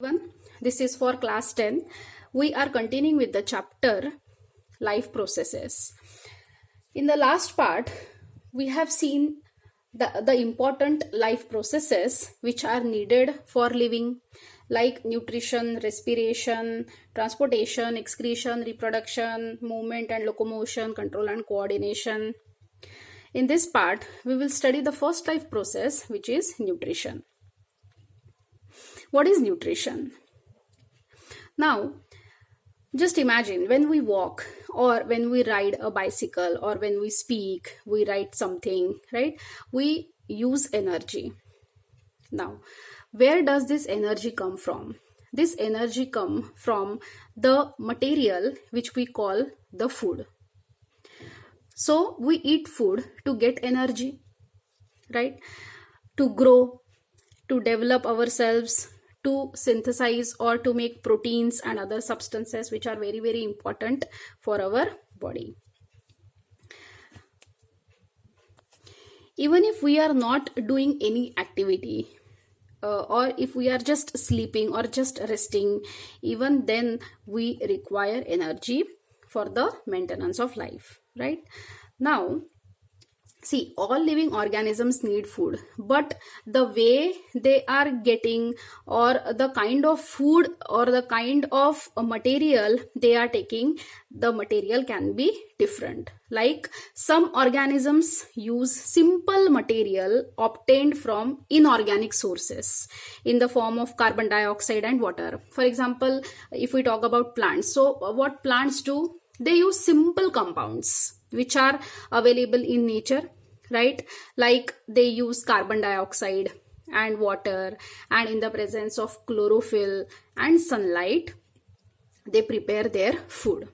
Everyone, this is for class 10. We are continuing with the chapter life processes. In the last part, we have seen the important life processes which are needed for living, like nutrition, respiration, transportation, excretion, reproduction, movement and locomotion, control and coordination. In this part, we will study the first life process, which is nutrition. What is nutrition? Now, just imagine when we walk or when we ride a bicycle or when we speak, we write something, right? We use energy. Now, where does this energy come from? This energy comes from the material which we call the food. So, we eat food to get energy, right? To grow, to develop ourselves, to synthesize or to make proteins and other substances which are very, very important for our body. Even if we are not doing any activity, or if we are just sleeping or just resting, even then we require energy for the maintenance of life, right? Now, see, all living organisms need food, but the way they are getting or the kind of food or the kind of material they are taking, the material can be different. Like some organisms use simple material obtained from inorganic sources in the form of carbon dioxide and water. For example, if we talk about plants, so what plants do? They use simple compounds which are available in nature, right? Like they use carbon dioxide and water, and in the presence of chlorophyll and sunlight, they prepare their food,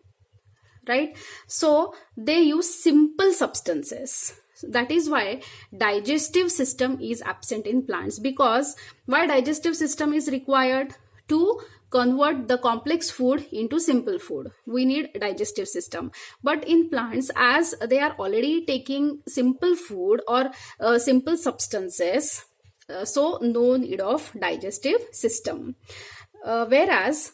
right? So they use simple substances. That is why digestive system is absent in plants. Because why digestive system is required? To convert the complex food into simple food, we need digestive system. But in plants, as they are already taking simple food or simple substances, so no need of digestive system. Whereas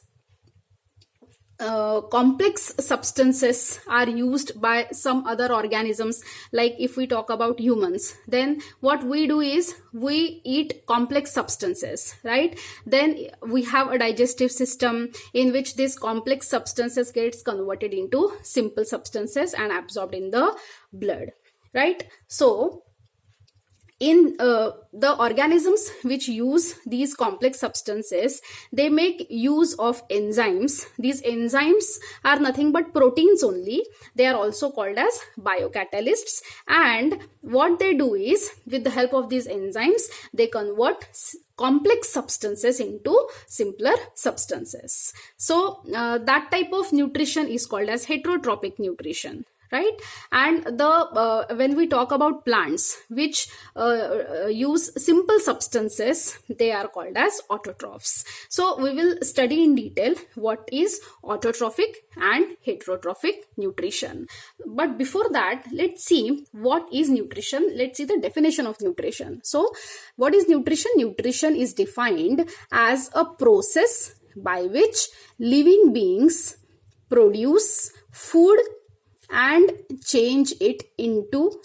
complex substances are used by some other organisms. Like if we talk about humans, then what we do is we eat complex substances, right? Then we have a digestive system in which these complex substances gets converted into simple substances and absorbed in the blood, right? So in the organisms which use these complex substances, they make use of enzymes. These enzymes are nothing but proteins only. They are also called as biocatalysts. And what they do is, with the help of these enzymes, they convert complex substances into simpler substances. So that type of nutrition is called as heterotrophic nutrition, right? And the when we talk about plants which use simple substances, they are called as autotrophs. So we will study in detail what is autotrophic and heterotrophic nutrition. But before that, let's see what is nutrition. Let's see the definition of nutrition. So what is nutrition? Nutrition is defined as a process by which living beings produce food and change it into,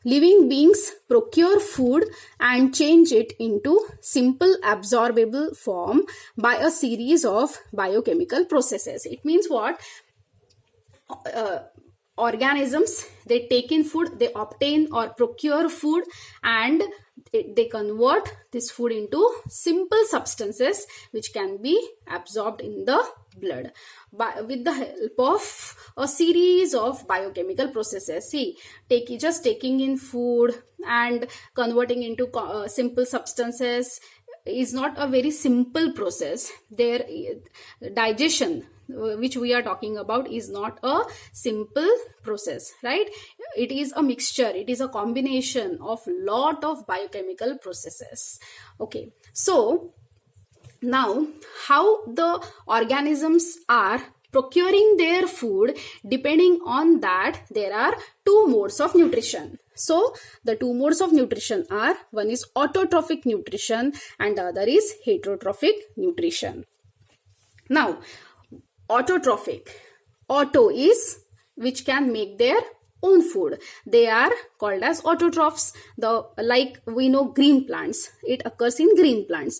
living beings procure food and change it into simple absorbable form by a series of biochemical processes. It means what? Organisms, they take in food, they obtain or procure food, and they convert this food into simple substances which can be absorbed in the blood with the help of a series of biochemical processes. See, just taking in food and converting into simple substances is not a very simple process. Their digestion, which we are talking about, is not a simple process, right? It is a mixture, it is a combination of lot of biochemical processes. Okay, so now how the organisms are procuring their food, depending on that there are two modes of nutrition. So the two modes of nutrition are, one is autotrophic nutrition and the other is heterotrophic nutrition. Now, autotrophic. Auto is which can make their own food. They are called as autotrophs. Like we know green plants, it occurs in green plants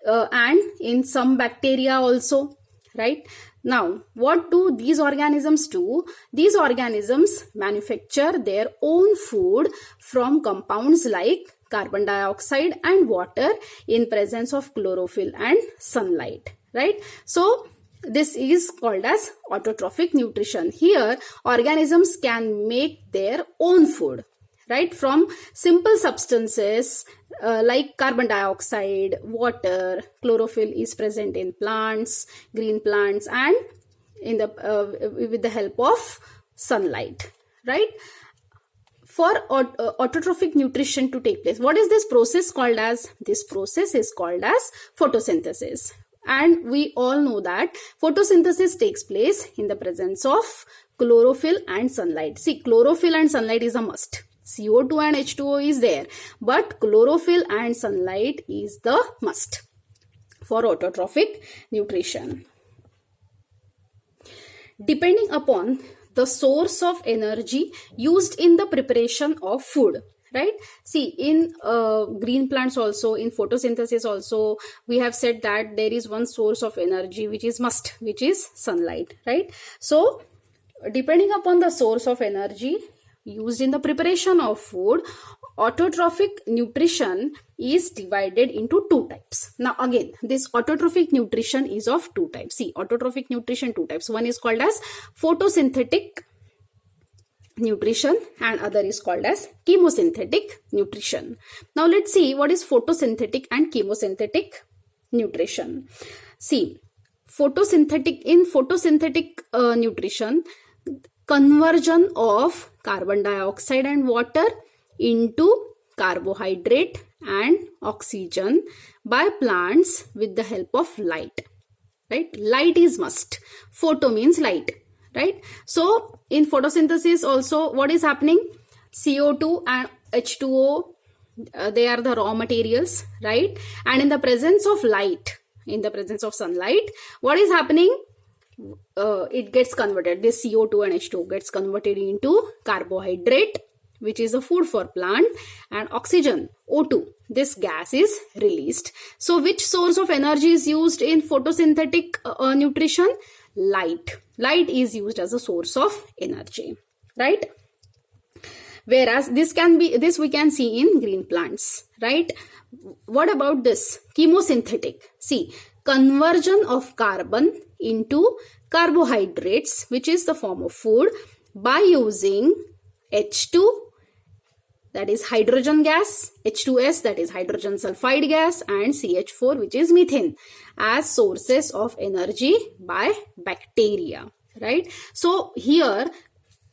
and in some bacteria also, right? Now, what do these organisms do? These organisms manufacture their own food from compounds like carbon dioxide and water in presence of chlorophyll and sunlight, right? So this is called as autotrophic nutrition. Here, organisms can make their own food, right, from simple substances like carbon dioxide, water, chlorophyll is present in plants, green plants, and in the with the help of sunlight, right? For autotrophic nutrition to take place, what is this process called as? This process is called as photosynthesis. And we all know that photosynthesis takes place in the presence of chlorophyll and sunlight. See, chlorophyll and sunlight is a must. CO2 and H2O is there, but chlorophyll and sunlight is the must for autotrophic nutrition. Depending upon the source of energy used in the preparation of food, right? See, in green plants also, in photosynthesis also, we have said that there is one source of energy which is must, which is sunlight, right? So, depending upon the source of energy used in the preparation of food, autotrophic nutrition is divided into two types. Now again, this autotrophic nutrition is of two types. See, autotrophic nutrition two types. One is called as photosynthetic nutrition and other is called as chemosynthetic nutrition. Now let's see what is photosynthetic and chemosynthetic nutrition. See, in photosynthetic nutrition, conversion of carbon dioxide and water into carbohydrate and oxygen by plants with the help of light, right? Light is must. Photo means light, right? So in photosynthesis also, what is happening? CO2 and H2O, they are the raw materials, right? And in the presence of light, in the presence of sunlight, what is happening? It gets converted. This CO2 and H2O gets converted into carbohydrate, which is a food for plant, and oxygen, O2. This gas is released. So which source of energy is used in photosynthetic nutrition? Light. Light is used as a source of energy, right? Whereas this we can see in green plants, right? What about this? Chemosynthetic. See, conversion of carbon into carbohydrates, which is the form of food, by using H2, that is hydrogen gas, H2S, that is hydrogen sulfide gas, and CH4, which is methane, as sources of energy by bacteria, right? So here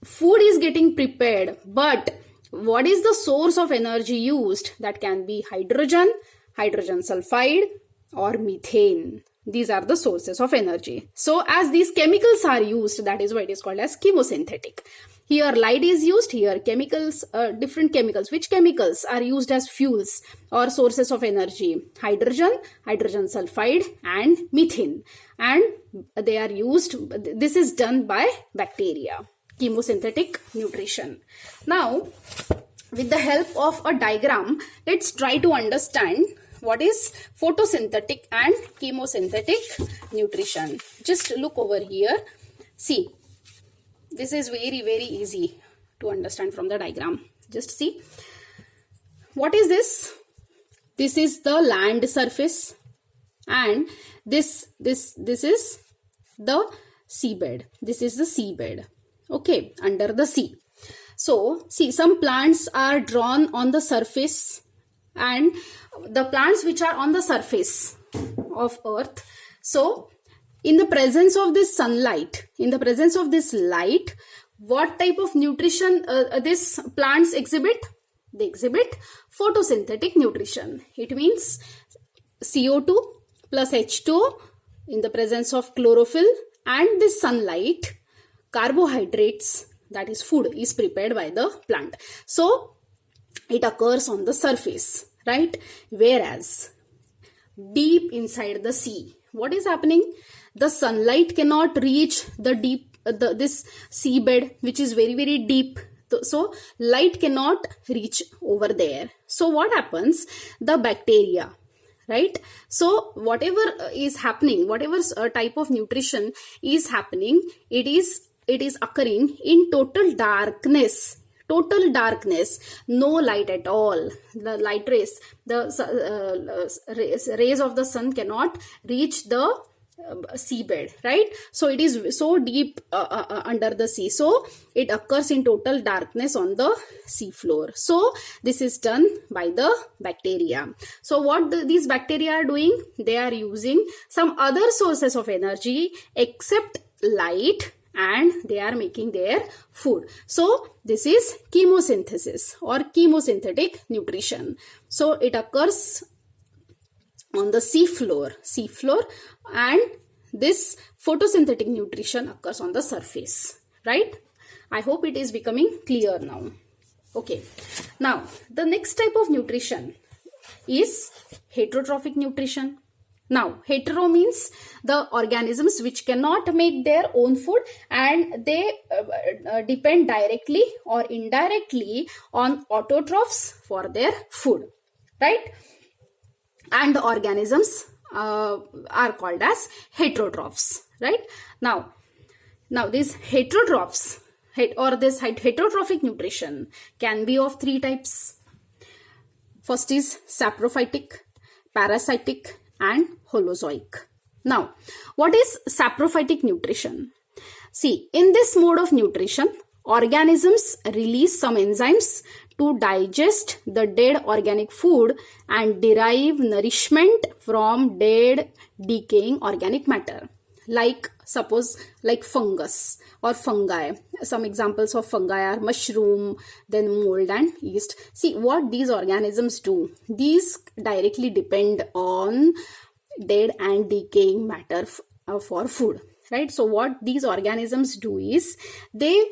food is getting prepared, but what is the source of energy used? That can be hydrogen, hydrogen sulfide, or methane. These are the sources of energy. So as these chemicals are used, that is why it is called as chemosynthetic. Here light is used, here chemicals, different chemicals. Which chemicals are used as fuels or sources of energy? Hydrogen, hydrogen sulfide, and methane. And they are used, this is done by bacteria. Chemosynthetic nutrition. Now, with the help of a diagram, let's try to understand what is photosynthetic and chemosynthetic nutrition. Just look over here. See, this is very, very easy to understand from the diagram. Just see. What is this? This is the land surface, and this is the seabed. This is the seabed. Okay, under the sea. So, see, some plants are drawn on the surface, and the plants which are on the surface of earth. So, in the presence of this sunlight, in the presence of this light, what type of nutrition these plants exhibit? They exhibit photosynthetic nutrition. It means CO2 plus H2O in the presence of chlorophyll and this sunlight, carbohydrates, that is food, is prepared by the plant. So it occurs on the surface, right? Whereas deep inside the sea, what is happening? The sunlight cannot reach the deep this seabed, which is very very deep. So light cannot reach over there. So what happens? The bacteria, right? So whatever is happening, whatever type of nutrition is happening, it is occurring in total darkness. Total darkness, no light at all. The light rays, the rays of the sun cannot reach the seabed, right? So it is so deep under the sea, so it occurs in total darkness on the sea floor. So this is done by the bacteria. So what these bacteria are doing? They are using some other sources of energy except light, and they are making their food. So this is chemosynthesis or chemosynthetic nutrition. So it occurs on the sea floor, and this photosynthetic nutrition occurs on the surface, right? I hope it is becoming clear now. Okay, now the next type of nutrition is heterotrophic nutrition. Now, hetero means the organisms which cannot make their own food, and they depend directly or indirectly on autotrophs for their food, right? And the organisms are called as heterotrophs, right? Now these heterotrophs or this heterotrophic nutrition can be of three types. First is saprophytic, parasitic, and holozoic. Now, what is saprophytic nutrition? See, in this mode of nutrition, organisms release some enzymes to digest the dead organic food and derive nourishment from dead decaying organic matter. Like suppose like fungus or fungi. Some examples of fungi are mushroom, then mold and yeast. See what these organisms do. These directly depend on dead and decaying matter for food, right? So what these organisms do is they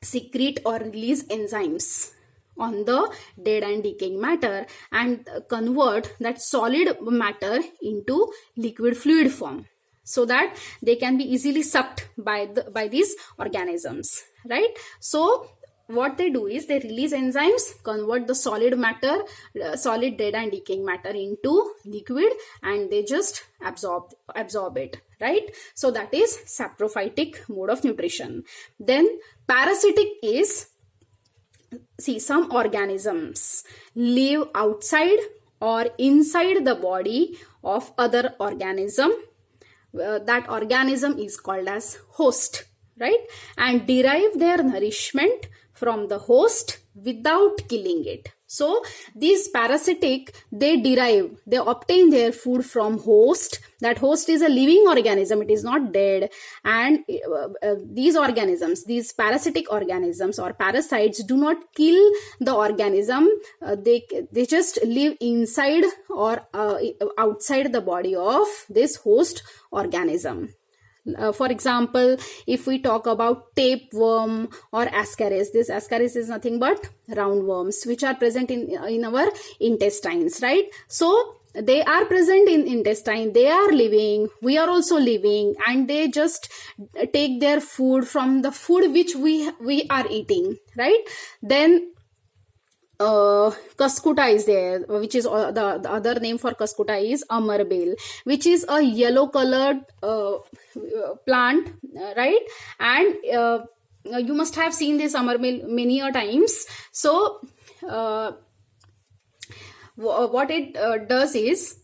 secrete or release enzymes on the dead and decaying matter and convert that solid matter into liquid fluid form, so that they can be easily sucked by these organisms, right? So what they do is they release enzymes, convert the solid matter, solid dead and decaying matter into liquid, and they just absorb it, right? So that is saprophytic mode of nutrition. Then parasitic is, see, some organisms live outside or inside the body of other organism. That organism is called as host, right? And derive their nourishment from the host without killing it. So these parasitic, they obtain their food from host. That host is a living organism, it is not dead. And these organisms, these parasitic organisms or parasites, do not kill the organism. They just live inside or outside the body of this host organism. For example, if we talk about tapeworm or ascaris, this ascaris is nothing but roundworms which are present in our intestines, right? So they are present in intestine, they are living, we are also living, and they just take their food from the food which we are eating, right? Then Cuscuta is there, which is the other name for Cuscuta is amarbel, which is a yellow colored plant, right? And you must have seen this amarbel many a times. So what it does is,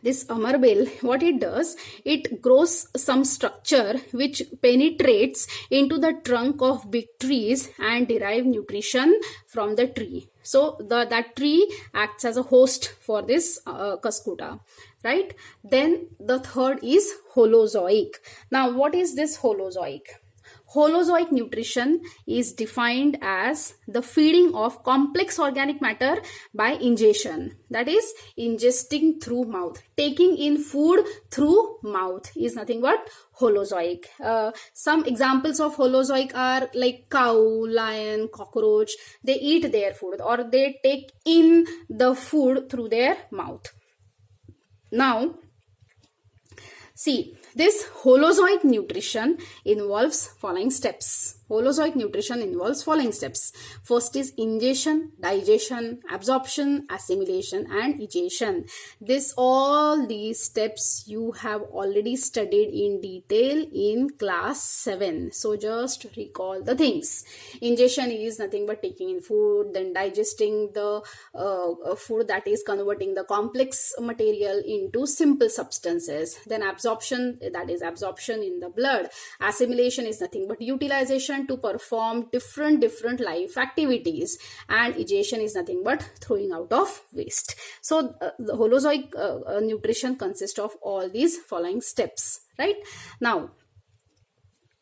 this amarbel, what it does, it grows some structure which penetrates into the trunk of big trees and derive nutrition from the tree. So that tree acts as a host for this Cuscuta, right? Then the third is holozoic. Now what is this holozoic? Holozoic nutrition is defined as the feeding of complex organic matter by ingestion. That is, ingesting through mouth. Taking in food through mouth is nothing but Holozoic. Some examples of Holozoic are like cow, lion, cockroach. They eat their food or they take in the food through their mouth. Now, see, this Holozoic nutrition involves following steps. Holozoic nutrition involves following steps. First is ingestion, digestion, absorption, assimilation, and egestion. All these steps you have already studied in detail in class 7. So just recall the things. Ingestion is nothing but taking in food, then digesting the food, that is converting the complex material into simple substances. Then absorption, that is absorption in the blood. Assimilation is nothing but utilization to perform different life activities, and egestion is nothing but throwing out of waste. So the Holozoic nutrition consists of all these following steps, right? Now,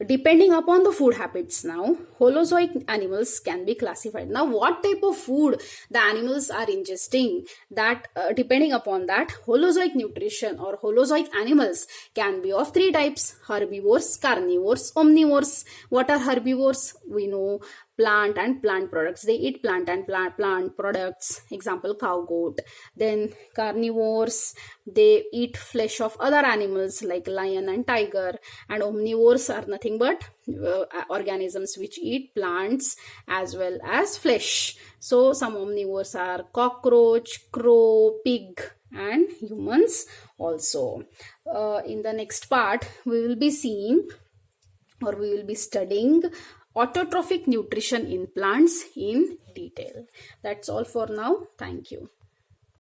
depending upon the food habits, now Holozoic animals can be classified. Now, what type of food the animals are ingesting, that depending upon that, Holozoic nutrition or Holozoic animals can be of 3 types: herbivores, carnivores, omnivores. What are herbivores? We know plant and plant products. They eat plant and plant products. Example, cow, goat. Then carnivores, they eat flesh of other animals like lion and tiger. And omnivores are nothing but organisms which eat plants as well as flesh. So some omnivores are cockroach, crow, pig, and humans also. In the next part, we will be seeing, or we will be studying, autotrophic nutrition in plants in detail. That's all for now. Thank you.